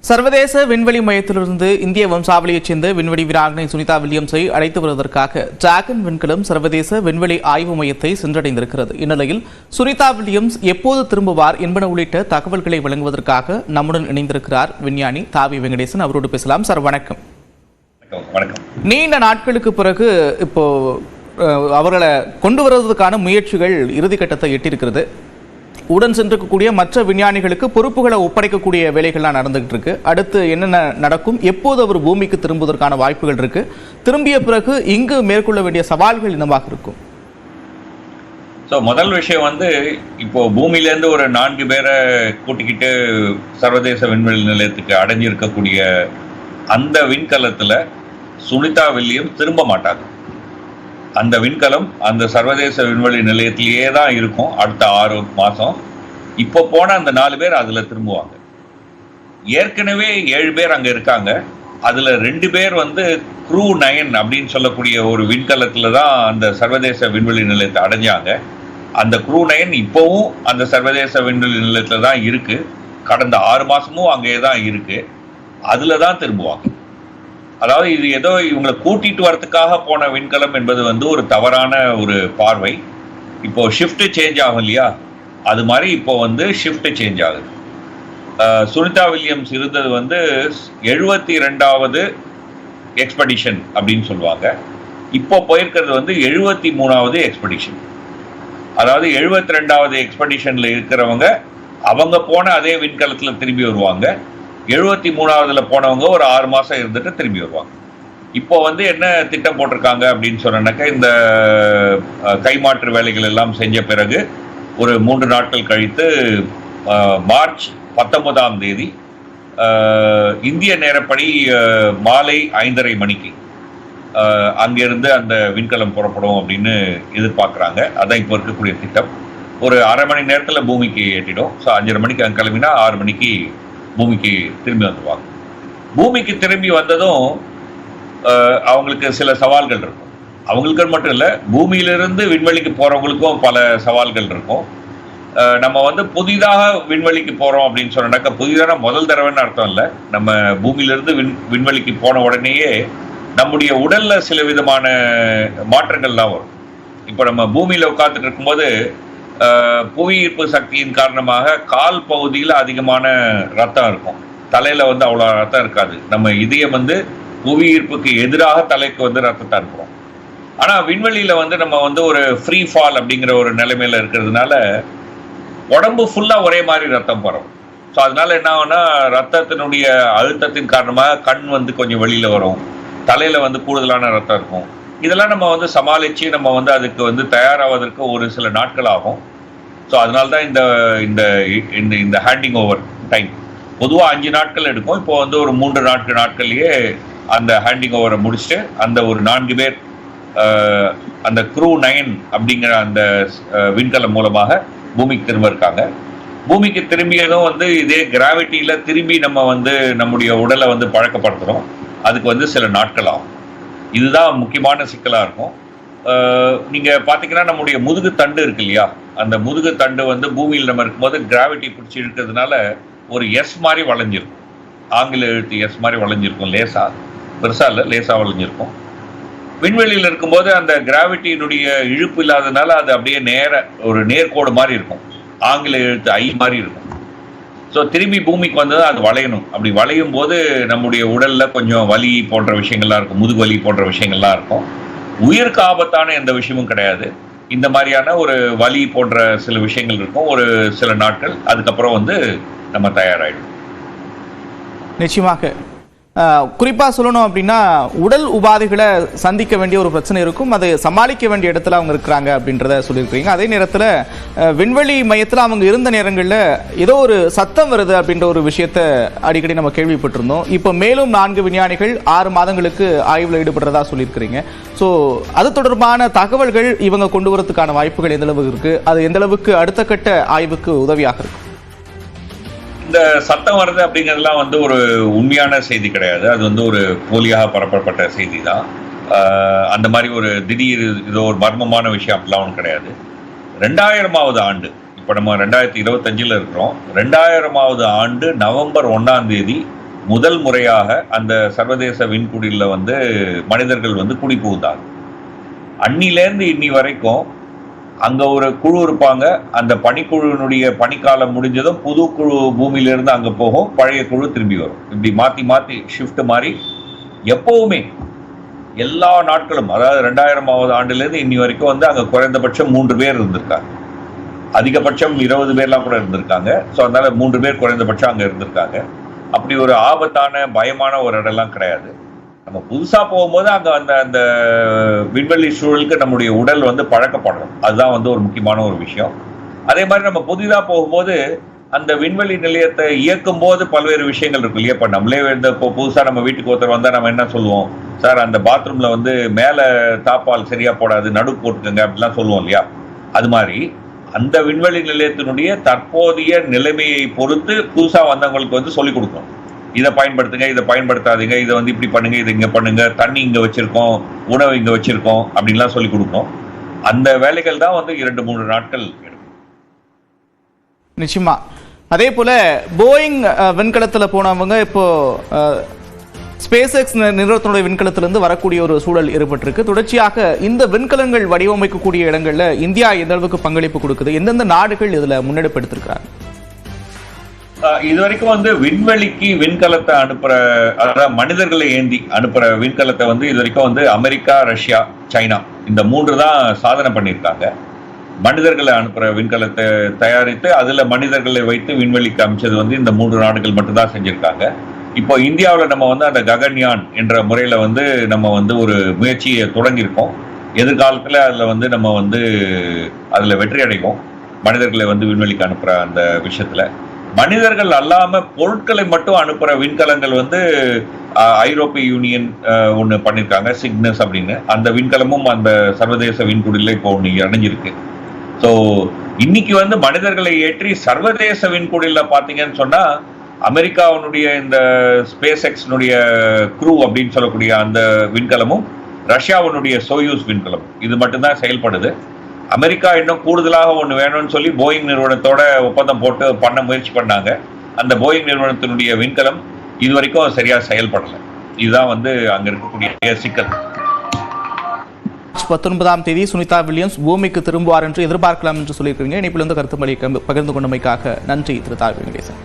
சர்வதேச விண்வெளி மையத்திலிருந்து இந்திய வம்சாவளியைச் சேர்ந்த விண்வெளி வீராங்கனை சுனிதா வில்லியம்ஸை அழைத்து வருவதற்காக டிராகன் விண்கலம் சர்வதேச விண்வெளி ஆய்வு மையத்தை சென்றடைந்திருக்கிறது. இந்நிலையில் சுனிதா வில்லியம்ஸ் எப்போது திரும்புவார் என்பன உள்ளிட்ட தகவல்களை வழங்குவதற்காக நம்முடன் இணைந்திருக்கிறார் விஞ்ஞானி தாவி வெங்கடேசன். அவரோடு பேசலாம். சார் வணக்கம். நீண்ட நாட்களுக்கு பிறகு இப்போ அவர்களை கொண்டு வருவதற்கான முயற்சிகள் இறுதிக்கட்டத்தை எட்டியிருக்கிறது. உடன் சென்றிருக்கக்கூடிய மற்ற விஞ்ஞானிகளுக்கு பொறுப்புகளை ஒப்படைக்கக்கூடிய வேலைகள்லாம் நடந்துகிட்டு இருக்கு. அடுத்து என்னென்ன நடக்கும், எப்போது அவர் பூமிக்கு திரும்புவதற்கான வாய்ப்புகள் இருக்கு, திரும்பிய பிறகு இங்கு மேற்கொள்ள வேண்டிய சவால்கள் என்னவாக இருக்கும்? முதல் விஷயம் இப்போ பூமியிலேருந்து ஒரு 4 பேரை கூட்டிக்கிட்டு சர்வதேச விண்வெளி நிலையத்துக்கு அடைஞ்சிருக்கக்கூடிய அந்த விண்கலத்தில் சுனிதா வில்லியம் திரும்ப மாட்டாங்க. அந்த விண்கலம் அந்த சர்வதேச விண்வெளி நிலையத்திலேயே தான் இருக்கும் அடுத்த 6 மாதம். இப்போ போன அந்த 4 பேர் அதில் திரும்புவாங்க. ஏற்கனவே 7 பேர் அங்கே இருக்காங்க. அதில் 2 பேர் க்ரூ 9 அப்படின்னு சொல்லக்கூடிய ஒரு விண்கலத்தில் தான் அந்த சர்வதேச விண்வெளி நிலையத்தை அடைஞ்சாங்க. அந்த க்ரூ 9 இப்போவும் அந்த சர்வதேச விண்வெளி நிலையத்தில் தான் இருக்குது. கடந்த 6 மாதமும் அங்கே தான் இருக்குது. அதில் தான் திரும்புவாங்க. அதாவது இது ஏதோ இவங்களை கூட்டிட்டு வரதுக்காக போன விண்கலம் என்பது ஒரு தவறான ஒரு பார்வை. இப்போ ஷிஃப்ட் சேஞ்ச் ஆகும் இல்லையா, அது மாதிரி இப்போ ஷிஃப்ட் சேஞ்ச் ஆகுது. சுனிதா வில்லியம்ஸ் இருந்தது 72வது எக்ஸ்பெடிஷன் அப்படின்னு சொல்லுவாங்க. இப்போ போயிருக்கிறது 73வது எக்ஸ்பெடிஷன். அதாவது 72வது எக்ஸ்பெடிஷன்ல இருக்கிறவங்க அவங்க போன அதே விண்கலத்தில் திரும்பி வருவாங்க. 73வதுல போனவங்க ஒரு 6 மாதம் இருந்துட்டு திரும்பி வருவாங்க. இப்போ என்ன திட்டம் போட்டிருக்காங்க அப்படின்னு சொன்னாக்கா, இந்த கைமாற்று வேலைகள் எல்லாம் செஞ்ச பிறகு ஒரு 3 நாட்கள் கழித்து மார்ச் 19ஆம் தேதி இந்திய நேரப்படி மாலை 5:30 மணிக்கு அங்கிருந்து அந்த விண்கலம் புறப்படும் அப்படின்னு எதிர்பார்க்குறாங்க. அதான் இப்போ இருக்கக்கூடிய திட்டம். ஒரு அரை மணி நேரத்தில் பூமிக்கு ஏற்றிடும். 5:30 மணிக்கு அங்கே கிளம்பினா 6 மணிக்கு பூமிக்கு திரும்பி வந்துடுவாங்க. பூமிக்கு திரும்பி வந்ததும் அவங்களுக்கு சில சவால்கள் இருக்கும். அவங்களுக்கு மட்டும் இல்லை, பூமியிலிருந்து விண்வெளிக்கு போகிறவங்களுக்கும் பல சவால்கள் இருக்கும். நம்ம புதிதாக விண்வெளிக்கு போகிறோம் அப்படின்னு சொன்னாக்கா, புதிதான முதல் தடவைன்னு அர்த்தம் இல்லை. நம்ம பூமியிலிருந்து விண்வெளிக்கு போன உடனேயே நம்முடைய உடலில் சில விதமான மாற்றங்கள்லாம் வரும். இப்போ நம்ம பூமியில் உட்காந்துட்டு இருக்கும்போது புவி ஈர்ப்பு சக்தியின் காரணமாக கால் பகுதியில் அதிகமான ரத்தம் இருக்கும். தலையில் அவ்வளோ ரத்தம் இருக்காது. நம்ம இதயம் புவி ஈர்ப்புக்கு எதிராக தலைக்கு ரத்தத்தை அனுப்புகிறோம். ஆனால் விண்வெளியில் நம்ம ஒரு ஃப்ரீ ஃபால் அப்படிங்கிற ஒரு நிலைமையில் இருக்கிறதுனால உடம்பு ஃபுல்லாக ஒரே மாதிரி ரத்தம் பரவும். ஸோ அதனால என்ன ஆகும்னா, ரத்தத்தினுடைய அழுத்தத்தின் காரணமாக கண் கொஞ்சம் வெளியில் வரும். தலையில் கூடுதலான ரத்தம் இருக்கும். இதெல்லாம் நம்ம சமாளித்து நம்ம அதுக்கு தயாராவதற்கு ஒரு சில நாட்கள் ஆகும். ஸோ அதனால தான் இந்த இந்த இந்த ஹேண்டிங் ஓவர் டைம் பொதுவாக 5 நாட்கள் எடுக்கும். இப்போ ஒரு 3 நாட்கள்லேயே அந்த ஹேண்டிங் ஓவரை முடிச்சுட்டு அந்த ஒரு 4 பேர் அந்த க்ரூ 9 அப்படிங்கிற அந்த விண்கலம் மூலமாக பூமிக்கு திரும்ப இருக்காங்க. பூமிக்கு திரும்பியதும் இதே கிராவிட்டியில் திரும்பி நம்ம நம்முடைய உடலை பழக்கப்படுத்துகிறோம். அதுக்கு சில நாட்கள் ஆகும். இதுதான் முக்கியமான சிக்கலாக இருக்கும். நீங்கள் பார்த்தீங்கன்னா, நம்முடைய முதுகு தண்டு இருக்கு இல்லையா, அந்த முதுகு தண்டு பூமியில் நம்ம இருக்கும்போது கிராவிட்டி பிடிச்சி இருக்கிறதுனால ஒரு எஸ் மாதிரி வளைஞ்சிருக்கும். ஆங்கில எழுத்து எஸ் மாதிரி வளைஞ்சிருக்கும். லேசாக, பெருசாக இல்லை, லேசாக வளைஞ்சிருக்கும். விண்வெளியில் இருக்கும்போது அந்த கிராவிட்டியினுடைய இழுப்பு இல்லாததுனால அது அப்படியே ஒரு நேர்கோடு மாதிரி இருக்கும். ஆங்கில எழுத்து ஐ மாதிரி இருக்கும். ஸோ திரும்பி பூமிக்கு வந்தது அது வளையணும். அப்படி வளையும் போது நம்முடைய உடலில் கொஞ்சம் வலி போன்ற விஷயங்கள்லாம் இருக்கும். முதுகு வலி போன்ற விஷயங்கள்லாம் இருக்கும். உயிருக்கு ஆபத்தான எந்த விஷயமும் கிடையாது. இந்த மாதிரியான ஒரு வலி போன்ற சில விஷயங்கள் இருக்கும். ஒரு சில நாட்கள், அதுக்கப்புறம் நம்ம தயாராகிடும். நிச்சயமாக குறிப்பாக சொல்லணும் அப்படின்னா, உடல் உபாதைகளை சந்திக்க வேண்டிய ஒரு பிரச்சனை இருக்கும். அதை சமாளிக்க வேண்டிய இடத்துல அவங்க இருக்கிறாங்க அப்படின்றத சொல்லியிருக்கிறீங்க. அதே நேரத்தில் விண்வெளி மையத்தில் அவங்க இருந்த நேரங்களில் ஏதோ ஒரு சத்தம் வருது அப்படின்ற ஒரு விஷயத்தை அடிக்கடி நம்ம கேள்விப்பட்டிருந்தோம். இப்போ மேலும் 4 விஞ்ஞானிகள் 6 மாதங்களுக்கு ஆய்வில் ஈடுபடுறதா சொல்லியிருக்கிறீங்க. ஸோ அது தொடர்பான தகவல்கள் இவங்க கொண்டு வரதுக்கான வாய்ப்புகள் எந்த அளவுக்கு இருக்குது? அது எந்த அளவுக்கு அடுத்த கட்ட ஆய்வுக்கு உதவியாக இருக்கும்? இந்த சத்தம் வருது அப்படிங்கிறதுலாம் ஒரு உண்மையான செய்தி கிடையாது. அது ஒரு போலியாக பரப்பப்பட்ட செய்தி தான். அந்த மாதிரி ஒரு திடீர் இதோ ஒரு மர்மமான விஷயம் அப்படிலாம் ஒன்றும் கிடையாது. 2000வது ஆண்டு, இப்போ நம்ம 2025 இருக்கிறோம். 2000வது ஆண்டு நவம்பர் 1ஆம் தேதி முதல் முறையாக அந்த சர்வதேச விண்குடியில் வந்து மனிதர்கள் வந்து குடி புகுந்தாங்க. அன்னிலேருந்து இன்னி வரைக்கும் அங்க ஒரு குழு இருப்பாங்க. அந்த பனிக்குழுவினுடைய பனிக்காலம் முடிஞ்சதும் புது குழு பூமியிலிருந்து அங்க போகும், பழைய குழு திரும்பி வரும். இப்படி மாத்தி மாத்தி ஷிஃப்ட் மாறி எப்பவுமே எல்லா நாட்களும், அதாவது 2000ஆவது ஆண்டுலேருந்து இன்னி வரைக்கும் வந்து அங்க குறைந்தபட்சம் 3 பேர் இருந்திருக்காங்க. அதிகபட்சம் 20 பேர்லாம் கூட இருந்திருக்காங்க. ஸோ அதனால 3 பேர் குறைந்தபட்சம் அங்க இருந்திருக்காங்க. அப்படி ஒரு ஆபத்தான பயமான ஒரு இடம்லாம் கிடையாது. நம்ம புதுசா போகும்போது அங்க அந்த அந்த விண்வெளி சூழலுக்கு நம்முடைய உடல் வந்து பழக்கப்படணும். அதுதான் வந்து ஒரு முக்கியமான ஒரு விஷயம். அதே மாதிரி நம்ம புதிதா போகும்போது அந்த விண்வெளி நிலையத்தை இயக்கும் போது பல்வேறு விஷயங்கள் இருக்கு இல்லையா. இப்ப நம்மளே இப்போ புதுசா நம்ம வீட்டுக்கு ஒருத்தர் வந்தா நம்ம என்ன சொல்லுவோம், சார் அந்த பாத்ரூம்ல வந்து மேல தாப்பால் சரியா போடாது, நடு போட்டுக்கங்க அப்படிலாம் சொல்லுவோம் இல்லையா. அது மாதிரி அந்த விண்வெளி நிலையத்தினுடைய தற்போதைய நிலைமையை பொறுத்து புதுசா வந்தவங்களுக்கு வந்து சொல்லிக் கொடுக்கணும். இதை பயன்படுத்துங்க, இதை பயன்படுத்தாதீங்க, இதை வந்து இப்படி பண்ணுங்க, இதை இங்க பண்ணுங்க, தண்ணி இங்க வச்சிருக்கோம், உணவு இங்க வச்சிருக்கோம் அப்படின்லாம் சொல்லிக் கொடுக்கணும். அந்த வேலைகள் தான் வந்து 2-3 நாட்கள் எடுக்கும். நிச்சயமா. அதே போல போயிங் விண்கலத்தில் போனவங்க இப்போ ஸ்பேஸ் எக்ஸ் நிறுவனத்தினுடைய விண்கலத்திலிருந்து வரக்கூடிய ஒரு சூழல் ஏற்பட்டிருக்கு. தொடர்ச்சியாக இந்த விண்கலங்கள் வடிவமைக்கக்கூடிய இடங்கள்ல இந்தியா எந்த அளவுக்கு பங்களிப்பு கொடுக்குது, எந்தெந்த நாடுகள் இதுல முன்னெடுப்பு எடுத்திருக்கிறாங்க? இது வரைக்கும் வந்து விண்வெளிக்கு விண்கலத்தை அனுப்புற, அதாவது மனிதர்களை ஏந்தி அனுப்புற விண்கலத்தை வந்து இது வரைக்கும் வந்து அமெரிக்கா, ரஷ்யா, சைனா இந்த 3 தான் சாதனை பண்ணியிருக்காங்க. மனிதர்களை அனுப்புற விண்கலத்தை தயாரித்து அதுல மனிதர்களை வைத்து விண்வெளிக்கு அமைச்சது வந்து இந்த 3 நாடுகள் மட்டும்தான் செஞ்சிருக்காங்க. இப்போ இந்தியாவில் நம்ம வந்து அந்த ககன்யான் என்ற முறையில வந்து நம்ம வந்து ஒரு முயற்சியை தொடங்கியிருக்கோம். எதிர்காலத்தில் அதில் வந்து நம்ம வந்து அதில் வெற்றி அடைவோம். மனிதர்களை வந்து விண்வெளிக்கு அனுப்புற அந்த விஷயத்துல மனிதர்கள் அல்லாம பொருட்களை மட்டும் அனுப்புற விண்கலங்கள் வந்து ஐரோப்பிய யூனியன் ஒன்று பண்ணியிருக்காங்க, சிக்னஸ் அப்படின்னு. அந்த விண்கலமும் அந்த சர்வதேச விண்குடியில் இப்போ ஒன்று இணைஞ்சிருக்கு. ஸோ இன்னைக்கு வந்து மனிதர்களை ஏற்றி சர்வதேச விண்குடியில் பார்த்தீங்கன்னு சொன்னா அமெரிக்காவுடைய இந்த ஸ்பேஸ் எக்ஸ்னுடைய க்ரூ அப்படின்னு சொல்லக்கூடிய அந்த விண்கலமும் ரஷ்யாவுடைய சோயூஸ் விண்கலம் இது மட்டும்தான் செயல்படுது. அமெரிக்கா இன்னும் கூடுதலாக ஒன்று வேணும்னு சொல்லி போயிங் நிறுவனத்தோட ஒப்பந்தம் போட்டு பண்ண முயற்சி பண்ணாங்க. அந்த போயிங் நிறுவனத்தினுடைய விண்கலம் இது வரைக்கும் சரியா செயல்படலை. இதுதான் வந்து அங்க இருக்கக்கூடிய சிக்கல். 19ஆம் தேதி சுனிதா வில்லியம்ஸ் பூமிக்கு திரும்புவார் என்று எதிர்பார்க்கலாம் என்று சொல்லியிருக்கிறீங்க. இணைப்பில் வந்து கருத்து பகிர்ந்து கொண்டமைக்காக நன்றி திரு தாவி வெங்கடேசன்.